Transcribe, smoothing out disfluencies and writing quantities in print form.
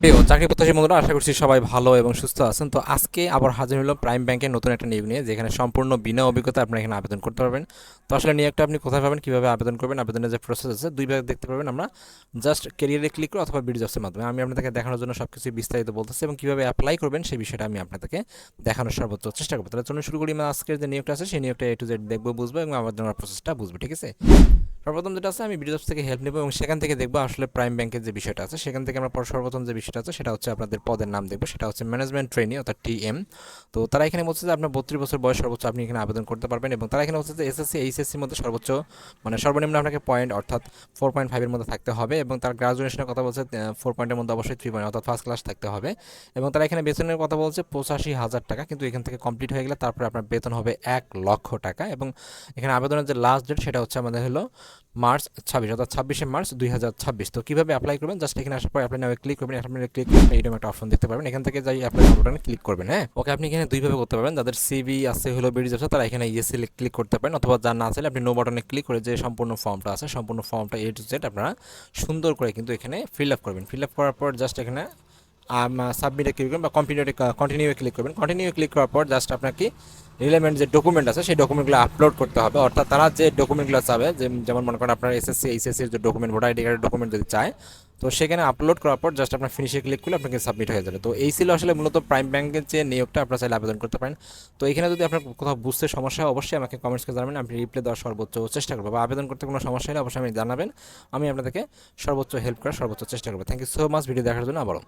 প্রিয় চাকরি প্রত্যাশী বন্ধুরা, আশা করছি সবাই ভালো এবং সুস্থ আছেন। তো আজকে আবার হাজির হলো প্রাইম ব্যাংকের নতুন একটা নিয়োগ নিয়ে, যেখানে সম্পূর্ণ বিনা অভিজ্ঞতা আপনারা এখানে আবেদন করতে পারবেন। তো আসলে নিয়োগটা আপনি কোথায় পাবেন, কীভাবে আবেদন করবেন, আবেদনের যে প্রসেস আছে দুইভাবে দেখতে পারবেন। আমরা জাস্ট ক্যারিয়ারে ক্লিক করে অথবা বিডি জবসের মাধ্যমে আমি আপনাদেরকে দেখানোর জন্য সব কিছু বিস্তারিত বলতেছি এবং কীভাবে অ্যাপ্লাই করবেন সেই বিষয়টা আমি আপনাদেরকে দেখানোর সর্বোচ্চ চেষ্টা করবো। তাহলে চলুন শুরু করি। আজকের যে নিয়োগটা আছে সেই নিয়োগটা A to Z দেখবো, বুঝবো এবং আবেদনের প্রসেসটা বুঝবো, ঠিক আছে? সর্বপ্রথম যেটা আছে, আমি বিডি জবস থেকে হেল্প নেব এবং সেখান থেকে দেখবো আসলে প্রাইম ব্যাংকের যে বিষয়টা আছে। সেখান থেকে আমরা সর্বপ্রথম যে বিষয়টা আছে সেটা হচ্ছে আপনাদের পদের নাম দেখবো, সেটা হচ্ছে ম্যানেজমেন্ট ট্রেনি অর্থাৎ TM। তো তারা এখানে বলছে যে আপনার 32 বছর বয়স সর্বোচ্চ আপনি এখানে আবেদন করতে পারবেন এবং তারা এখানে বলছে যে SSC HSCর মধ্যে সর্বোচ্চ মানে সর্বনিম্ন আপনাকে পয়েন্ট অর্থাৎ 4.5 এর মধ্যে থাকতে হবে এবং তার গ্রাজুয়েশনের কথা বলছে 4 পয়েন্টের মধ্যে অবশ্যই 3 পয়েন্ট অর্থাৎ ফার্স্ট ক্লাস থাকতে হবে। এবং তারা এখানে বেতনের কথা বলছে 85,000 টাকা, কিন্তু এখান থেকে কমপ্লিট হয়ে গেলে তারপরে আপনার বেতন হবে 1,00,000 টাকা। এবং এখানে আবেদনের যে লাস্ট ডেট সেটা হচ্ছে আমাদের হলো মার্চ 26 অর্থাৎ 26শে মার্চ 2026। তো কীভাবে অ্যাপ্লাই করবেন, জাস্ট এখানে আসার পর অ্যাপ্লাই নামে ক্লিক করবেন। অ্যাপ্লাই ক্লিক করবেন, এইরকম একটা অপশন দেখতে পারবেন। এখান থেকে যাই অ্যাপ্লাই বাটনে ক্লিক করবেন। হ্যাঁ, ওকে, আপনি এখানে দুইভাবে করতে পারবেন। যাদের সিভি আছে হলো বিডি জবসে তারা এখানে ইয়েসি ক্লিক করতে পারেন, অথবা যার না চাইলে আপনি নো বাটনে ক্লিক করে যে সম্পূর্ণ ফর্মটা আছে সম্পূর্ণ ফর্মটা A to Z আপনারা সুন্দর করে কিন্তু এখানে ফিল আপ করবেন। ফিল আপ করার পর জাস্ট এখানে সাবমিটে ক্লিক করবেন বা কন্টিনিউ ক্লিক করবেন। কন্টিনিউ ক্লিক করার পর জাস্ট আপনাকে রিলেভেন্ট যে ডকুমেন্ট আছে সেই ডকুমেন্টগুলো আপলোড করতে হবে। অর্থাৎ তারা যে ডকুমেন্টগুলো চাবে, যেমন মনে করেন আপনার SSC HSCর যে ডকুমেন্ট, ভোটার আইডি কার্ডের ডকুমেন্ট যদি চায়, তো সেখানে আপলোড করার পর জাস্ট আপনার ফিনিশে ক্লিক করলে আপনাকে সাবমিট হয়ে যাবে। তো এই ছিল আসলে মূলত প্রাইম ব্যাংকের যে নিয়োগটা, আপনারা চাইলে আবেদন করতে পারেন। তো এখানে যদি আপনার কোথাও বুঝতে সমস্যা হয় অবশ্যই আমাকে কমেন্টসকে জানাবেন, আমি রিপ্লাই দেওয়ার সর্বোচ্চ চেষ্টা করবো। বা আবেদন করতে কোনো সমস্যা হলে অবশ্যই আমি জানাবেন, আমি আপনাদেরকে সর্বোচ্চ হেল্প করার সর্বোচ্চ চেষ্টা করবো। Thank you so much video দেখার জন্য আবারও।